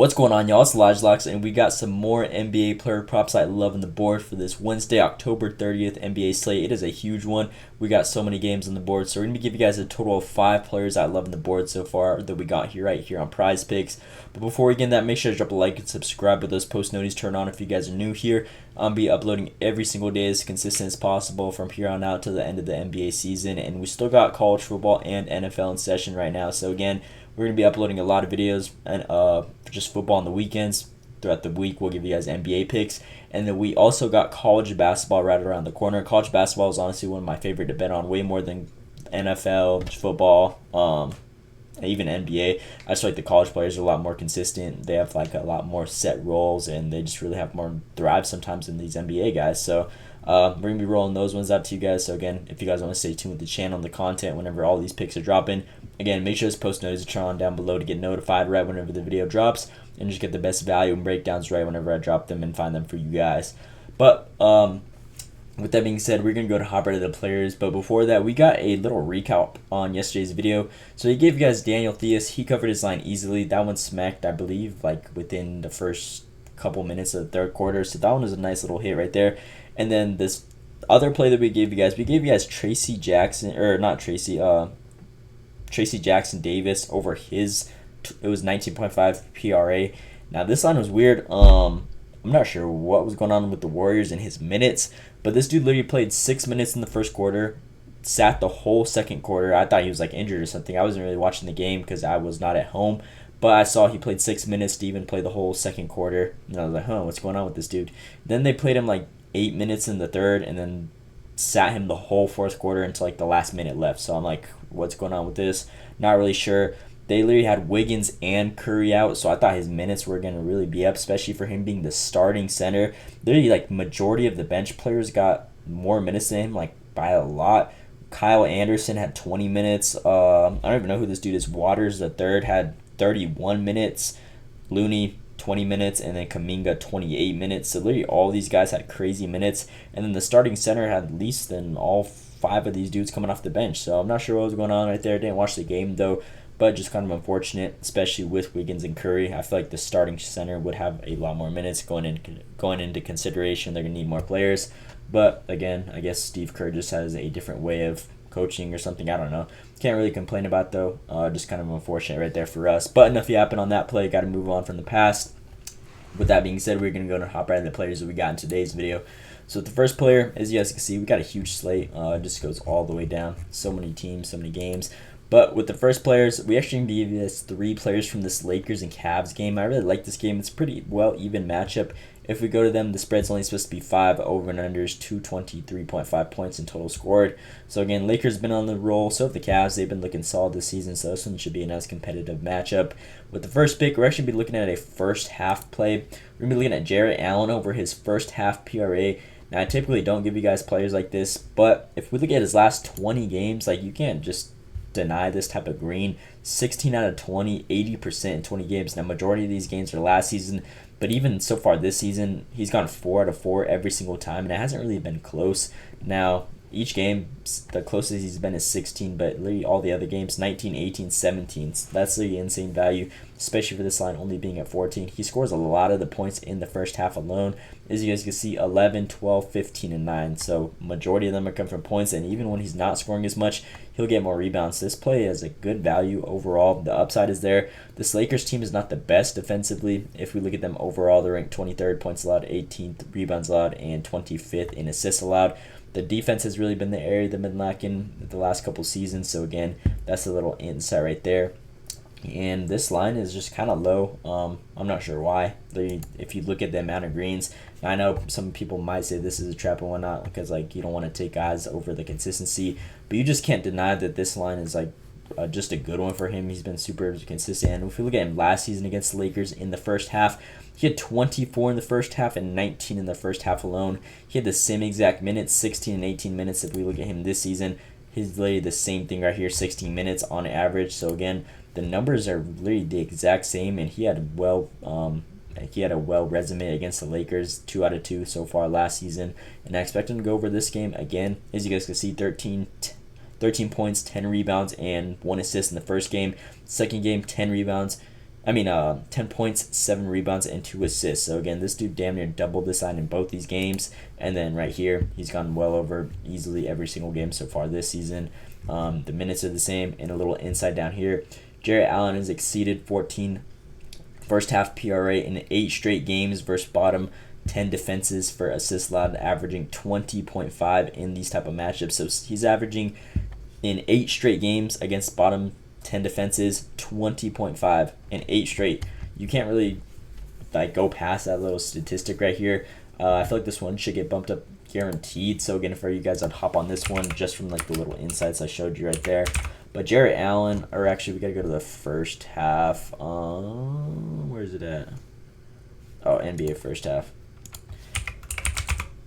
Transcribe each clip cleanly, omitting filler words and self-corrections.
What's going on, y'all? It's Locks, and we got some more NBA player props I love on the board for this Wednesday, October 30th NBA slate. It is a huge one. We got so many games on the board, so we're going to give you guys a total of 5 players I love on the board so far that we got here right here on Prize Picks. But before we get into that, make sure to drop a like and subscribe with those post notifications turned on if you guys are new here. I'll be uploading every single day as consistent as possible from here on out to the end of the NBA season, and we still got college football and NFL in session right now. So again, we're going to be uploading a lot of videos and just football on the weekends. Throughout the week, we'll give you guys NBA picks. And then we also got college basketball right around the corner. College basketball is honestly one of my favorite to bet on, way more than NFL, football, and even NBA. I just feel like the college players are a lot more consistent. They have like a lot more set roles, and they just really have more drive sometimes than these NBA guys. So we're going to be rolling those ones out to you guys. So again, if you guys want to stay tuned with the channel and the content whenever all these picks are dropping, again, make sure to post notifications on down below to get notified right whenever the video drops, and just get the best value and breakdowns right whenever I drop them and find them for you guys. But with that being said, we're going to go to hop right to the players. But before that, we got a little recap on yesterday's video. So he gave you guys Daniel Theus. He covered his line easily. That one smacked, I believe, like within the first couple minutes of the third quarter. So that one was a nice little hit right there. And then this other play that we gave you guys Tracy Jackson Davis over his, it was 19.5 PRA. Now this line was weird. I'm not sure what was going on with the Warriors and his minutes, but this dude literally played 6 minutes in the first quarter, sat the whole second quarter. I thought he was like injured or something. I wasn't really watching the game because I was not at home, but I saw he played 6 minutes to even play the whole second quarter, and I was like, what's going on with this dude? Then they played him like 8 minutes in the third, and then sat him the whole fourth quarter until like the last minute left. So I'm like, what's going on with this? Not really sure. They literally had Wiggins and Curry out, so I thought his minutes were going to really be up, especially for him being the starting center. Literally, like, majority of the bench players got more minutes than him, like, by a lot. Kyle Anderson had 20 minutes. I don't even know who this dude is. Waters, the third, had 31 minutes. Looney, 20 minutes, and then Kuminga 28 minutes. So literally all these guys had crazy minutes, and then the starting center had least than all 5 of these dudes coming off the bench. So I'm not sure what was going on right there. Didn't watch the game though, but just kind of unfortunate, especially with Wiggins and Curry. I feel like the starting center would have a lot more minutes going into consideration. They're gonna need more players, but again, I guess Steve Kerr just has a different way of coaching or something. I don't know. Can't really complain about though. Just kind of unfortunate right there for us. But enough yapping on that play. Got to move on from the past. With that being said, we're going to go and hop right into the players that we got in today's video. So the first player, as you guys can see, we got a huge slate. It just goes all the way down. So many teams, so many games. But with the first players, we actually give you guys 3 players from this Lakers and Cavs game. I really like this game. It's a pretty well even matchup. If we go to them, the spread's only supposed to be 5, over and unders 223.5 points in total scored. So again, Lakers been on the roll. So have the Cavs. They've been looking solid this season. So this one should be a nice competitive matchup. With the first pick, we're actually be looking at a first half play. We're going to be looking at Jarrett Allen over his first half PRA. Now, I typically don't give you guys players like this, but if we look at his last 20 games, like, you can't just deny this type of green. 16 out of 20, 80% in 20 games. Now, majority of these games are last season, but even so far this season, he's gone 4 out of 4 every single time, and it hasn't really been close. Now, each game, the closest he's been is 16, but literally all the other games, 19, 18, 17. So that's the insane value, especially for this line only being at 14. He scores a lot of the points in the first half alone. As you guys can see, 11, 12, 15, and 9. So majority of them are coming from points, and even when he's not scoring as much, he'll get more rebounds. This play has a good value overall. The upside is there. This Lakers team is not the best defensively. If we look at them overall, they're ranked 23rd points allowed, 18th rebounds allowed, and 25th in assists allowed. The defense has really been the area they've been lacking the last couple seasons. So again, that's a little insight right there. And this line is just kind of low. I'm not sure why. If you look at the amount of greens, I know some people might say this is a trap and whatnot because like you don't want to take guys over the consistency, but you just can't deny that this line is like just a good one for him. He's been super consistent. And if we look at him last season against the Lakers in the first half, he had 24 in the first half and 19 in the first half alone. He had the same exact minutes, 16 and 18 minutes. If we look at him this season, he's literally the same thing right here, 16 minutes on average. So again, the numbers are literally the exact same, and he had a well resume against the Lakers, 2 out of 2 so far last season, and I expect him to go over this game again. As you guys can see, 13 points, 10 rebounds, and 1 assist in the first game. Second game, 10 rebounds, 10 points, 7 rebounds, and 2 assists. So again, this dude damn near doubled this line in both these games. And then right here, he's gone well over easily every single game so far this season. The minutes are the same. And a little insight down here, Jarrett Allen has exceeded 14 first half PRA in 8 straight games versus bottom 10 defenses for assists allowed, averaging 20.5 in these type of matchups. So he's averaging in 8 straight games against bottom 10 defenses, 20.5 in 8 straight. You can't really go past that little statistic right here. I feel like this one should get bumped up guaranteed. So again, for you guys, I'd hop on this one just from the little insights I showed you right there. But Jarrett Allen, or actually we gotta go to the first half. Where is it at? Oh, NBA first half.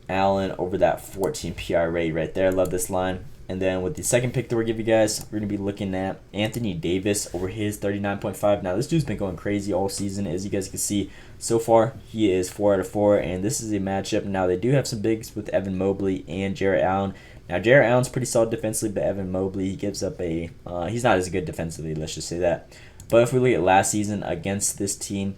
Allen over that 14 PRA right there. Love this line. And then with the second pick that we're giving you guys, we're going to be looking at Anthony Davis over his 39.5. Now, this dude's been going crazy all season. As you guys can see, so far, he is 4 out of 4. And this is a matchup. Now, they do have some bigs with Evan Mobley and Jarrett Allen. Now, Jarrett Allen's pretty solid defensively, but Evan Mobley, he gives up he's not as good defensively, let's just say that. But if we look at last season against this team,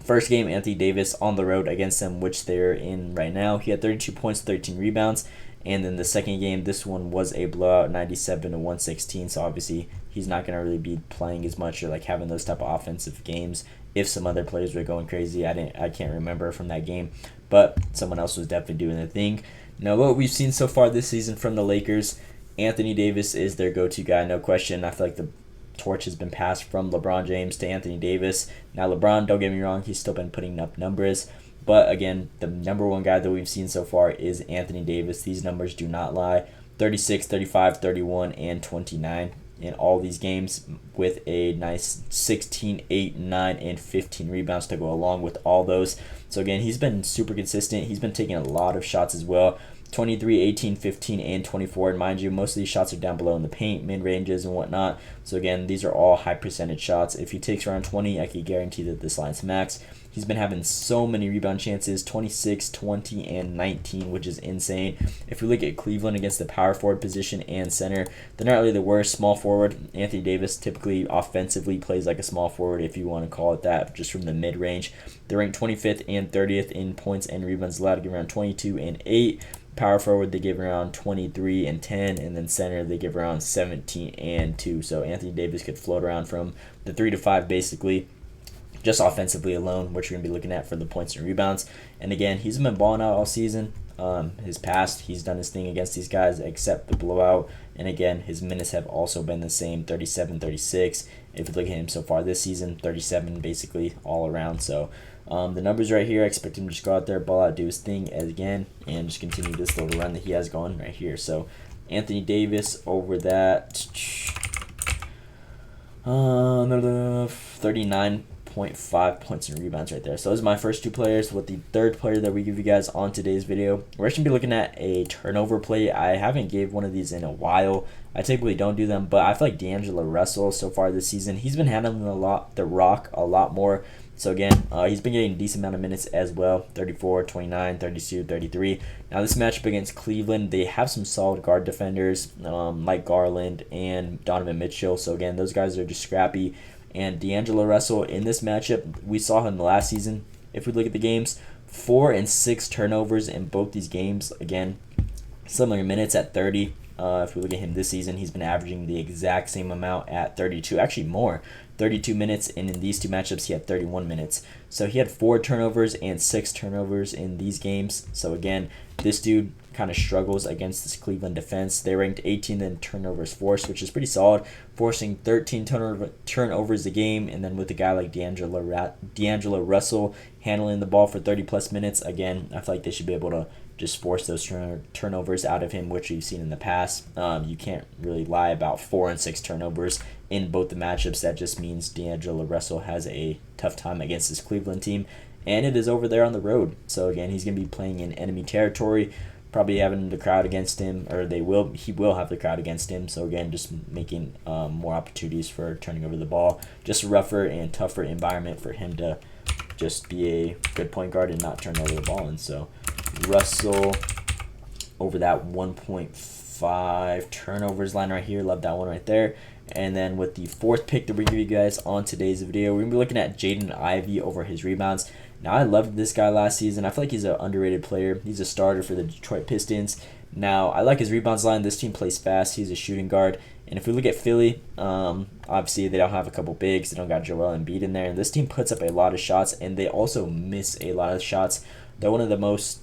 first game, Anthony Davis on the road against them, which they're in right now, he had 32 points, 13 rebounds. And then the second game, this one was a blowout, 97 to 116. So obviously, he's not going to really be playing as much or having those type of offensive games. If some other players were going crazy, I can't remember from that game, but someone else was definitely doing their thing. Now, what we've seen so far this season from the Lakers, Anthony Davis is their go-to guy, no question. I feel like the torch has been passed from LeBron James to Anthony Davis. Now, LeBron, don't get me wrong, he's still been putting up numbers. But again, the number one guy that we've seen so far is Anthony Davis. These numbers do not lie. 36, 35, 31, and 29 in all these games with a nice 16, 8, 9, and 15 rebounds to go along with all those. So again, he's been super consistent. He's been taking a lot of shots as well. 23, 18, 15, and 24. And mind you, most of these shots are down below in the paint, mid-ranges, and whatnot. So again, these are all high percentage shots. If he takes around 20, I can guarantee that this line's max. He's been having so many rebound chances, 26, 20, and 19, which is insane. If we look at Cleveland against the power forward position and center, they're not really the worst. Small forward, Anthony Davis typically offensively plays like a small forward, if you want to call it that, just from the mid-range. They're ranked 25th and 30th in points and rebounds allowed, to give around 22 and 8. Power forward, they give around 23 and 10, and then center, they give around 17 and 2. So Anthony Davis could float around from the 3 to 5 basically, just offensively alone, which you're going to be looking at for the points and rebounds. And again, he's been balling out all season. His past, he's done his thing against these guys except the blowout. And again, his minutes have also been the same, 37, 36. If you look at him so far this season, 37 basically all around. So the numbers right here, I expect him to just go out there, ball out, do his thing again, and just continue this little run that he has going right here. So Anthony Davis over that 39.5 points and rebounds right there. So those are my first two players. With the third player that we give you guys on today's video, we're actually going to be looking at a turnover play. I haven't gave one of these in a while. I typically don't do them, but I feel like DAngelo Russell so far this season, he's been handling the rock a lot more. So again, he's been getting a decent amount of minutes as well, 34, 29, 32, 33. Now this matchup against Cleveland, they have some solid guard defenders like Garland and Donovan Mitchell. So again, those guys are just scrappy. And DAngelo Russell in this matchup, we saw him last season. If we look at the games, 4 and 6 turnovers in both these games. Again, similar minutes at 30. If we look at him this season, he's been averaging the exact same amount at 32, actually more, 32 minutes, and in these two matchups, he had 31 minutes. So he had 4 turnovers and 6 turnovers in these games. So again, this dude kind of struggles against this Cleveland defense. They ranked 18th in turnovers forced, which is pretty solid, forcing 13 turnovers a game. And then with a guy like DAngelo Russell handling the ball for 30-plus minutes, again, I feel like they should be able to just force those turnovers out of him, which we've seen in the past. You can't really lie about 4 and 6 turnovers in both the matchups. That just means DAngelo Russell has a tough time against this Cleveland team, and it is over there on the road. So again, he's going to be playing in enemy territory, probably having the crowd against him, or he will have the crowd against him. So again, just making more opportunities for turning over the ball. Just a rougher and tougher environment for him to just be a good point guard and not turn over the ball. And so Russell over that 1.5 turnovers line right here. Love that one right there. And then with the fourth pick that we give you guys on today's video, we're going to be looking at Jaden Ivy over his rebounds. Now, I loved this guy last season. I feel like he's an underrated player. He's a starter for the Detroit Pistons. Now, I like his rebounds line. This team plays fast. He's a shooting guard. And if we look at Philly, obviously they don't have a couple bigs. They don't got Joel Embiid in there. And this team puts up a lot of shots, and they also miss a lot of shots. They're one of the most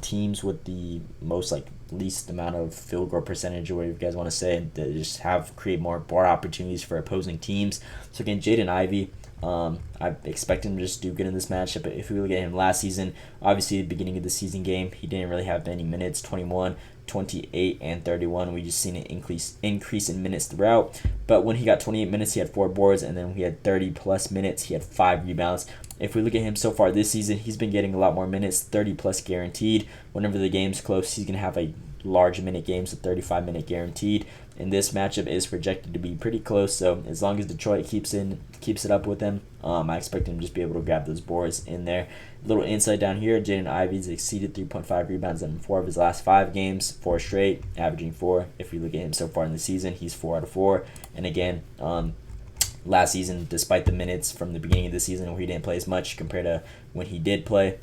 teams with the most least amount of field goal percentage, or whatever you guys want to say, that just create more board opportunities for opposing teams. So again, Jaden Ivy, I expect him to just do good in this matchup. But if we look at him last season, obviously at the beginning of the season game, he didn't really have many minutes, 21, 28, and 31. We just seen an increase in minutes throughout. But when he got 28 minutes, he had 4 boards, and then when he had 30 plus minutes, he had 5 rebounds. If we look at him so far this season, he's been getting a lot more minutes, 30 plus guaranteed. Whenever the game's close, he's going to have a large minute games, a 35-minute guaranteed. And this matchup is projected to be pretty close, so as long as Detroit keeps it up with them, I expect him to just be able to grab those boards in there. A little insight down here, Jaden Ivey's exceeded 3.5 rebounds in 4 of his last 5 games, 4 straight, averaging 4. If we look at him so far in the season, he's 4 out of 4. And again, last season, despite the minutes from the beginning of the season where he didn't play as much compared to when he did play,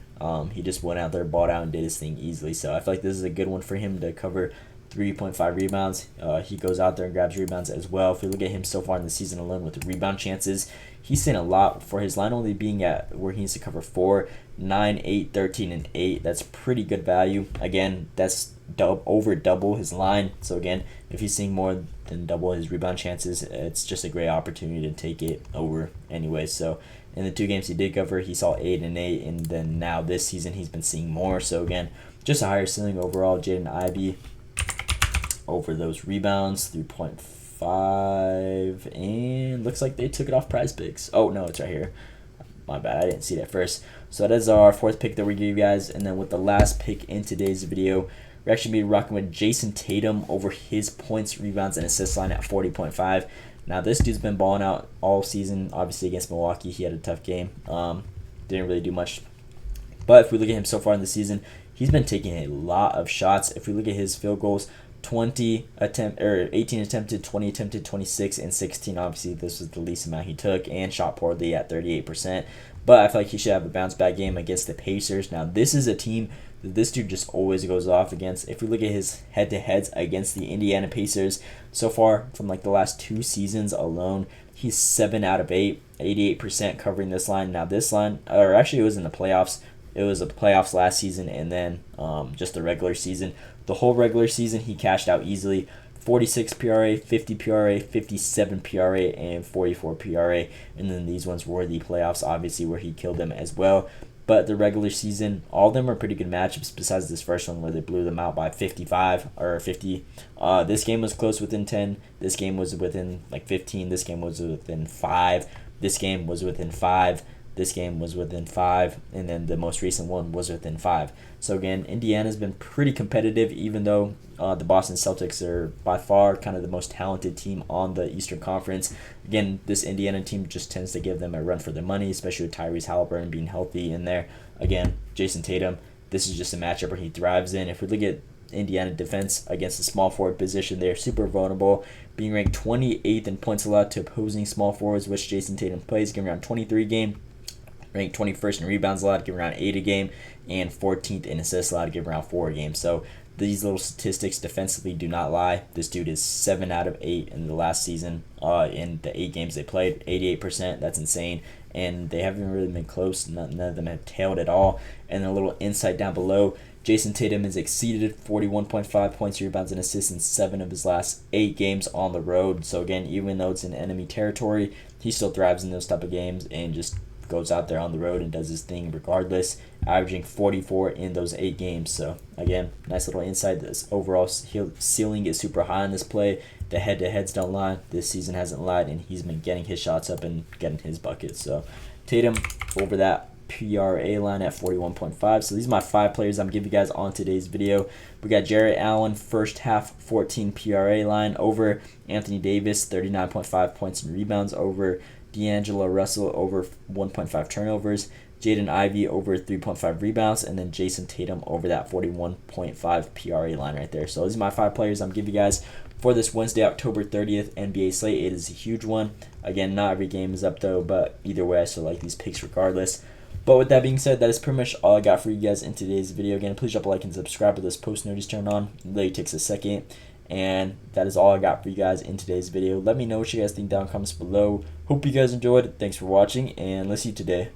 he just went out there, balled out, and did his thing easily. So I feel like this is a good one for him to cover 3.5 rebounds. He goes out there and grabs rebounds as well. If we look at him so far in the season alone with the rebound chances, he's seen a lot for his line only being at where he needs to cover 4, 9, 8, 13, and 8. That's pretty good value. Again, that's over double his line. So again, if he's seeing more than double his rebound chances, it's just a great opportunity to take it over anyway. So in the 2 games he did cover, he saw 8 and 8, and then now this season he's been seeing more. So again, just a higher ceiling overall. Jaden Ivey over those rebounds, 3.5, and looks like they took it off Prize Picks. Oh no, it's right here. My bad, I didn't see that first. So that is our 4th pick that we give you guys, and then with the last pick in today's video, we're actually be rocking with Jason Tatum over his points, rebounds, and assists line at 40.5. Now this dude's been balling out all season. Obviously against Milwaukee, he had a tough game. Didn't really do much. But if we look at him so far in the season, he's been taking a lot of shots. If we look at his field goals, 18 attempted, 20 attempted, 26, and 16. Obviously, this was the least amount he took, and shot poorly at 38%. But I feel like he should have a bounce back game against the Pacers. Now, this is a team that this dude just always goes off against. If we look at his head-to-heads against the Indiana Pacers, so far from the last 2 seasons alone, he's 7 out of 8, 88% covering this line. Now, this line, or actually it was in the playoffs. It was the playoffs last season, and then just the regular season. The whole regular season, he cashed out easily. 46 PRA, 50 PRA, 57 PRA, and 44 PRA. And then these ones were the playoffs, obviously, where he killed them as well. But the regular season, all of them were pretty good matchups besides this first one where they blew them out by 55 or 50. This game was close within 10. This game was within 15. This game was within 5. This game was within 5. This game was within 5, and then the most recent one was within 5. So again, Indiana's been pretty competitive, even though the Boston Celtics are by far kind of the most talented team on the Eastern Conference. Again, this Indiana team just tends to give them a run for their money, especially with Tyrese Halliburton being healthy in there. Again, Jason Tatum, this is just a matchup where he thrives in. If we look at Indiana defense against the small forward position, they're super vulnerable, being ranked 28th in points allowed to opposing small forwards, which Jason Tatum plays, giving around 23 a game. Ranked 21st in rebounds allowed, give around 8 a game, and 14th in assists allowed, give around 4 a game. So these little statistics defensively do not lie. This dude is 7 out of 8 in the last season. In the 8 games they played, 88%. That's insane. And they haven't really been close. None of them have tailed at all. And a little insight down below, Jason Tatum has exceeded 41.5 points, rebounds, and assists in 7 of his last 8 games on the road. So again, even though it's in enemy territory, he still thrives in those type of games and just goes out there on the road and does his thing regardless, averaging 44 in those 8 games. So again, nice little insight. This overall ceiling is super high in this play. The head-to-heads don't lie. This season hasn't lied, and he's been getting his shots up and getting his buckets. So Tatum over that PRA line at 41.5. So these are my 5 players I'm giving you guys on today's video. We got Jarrett Allen, first half 14 PRA line over. Anthony Davis, 39.5 points and rebounds over. DAngelo Russell over 1.5 turnovers, Jaden Ivey over 3.5 rebounds, and then Jason Tatum over that 41.5 PRA line right there. So these are my 5 players I'm giving you guys for this Wednesday, October 30th NBA slate. It is a huge one. Again, not every game is up though, but either way, I still like these picks regardless. But with that being said, that is pretty much all I got for you guys in today's video. Again, please drop a like and subscribe with this post notice turned on. It literally takes a second. And that is all I got for you guys in today's video. Let me know what you guys think down in the comments below. Hope you guys enjoyed. Thanks for watching, and let's see you today.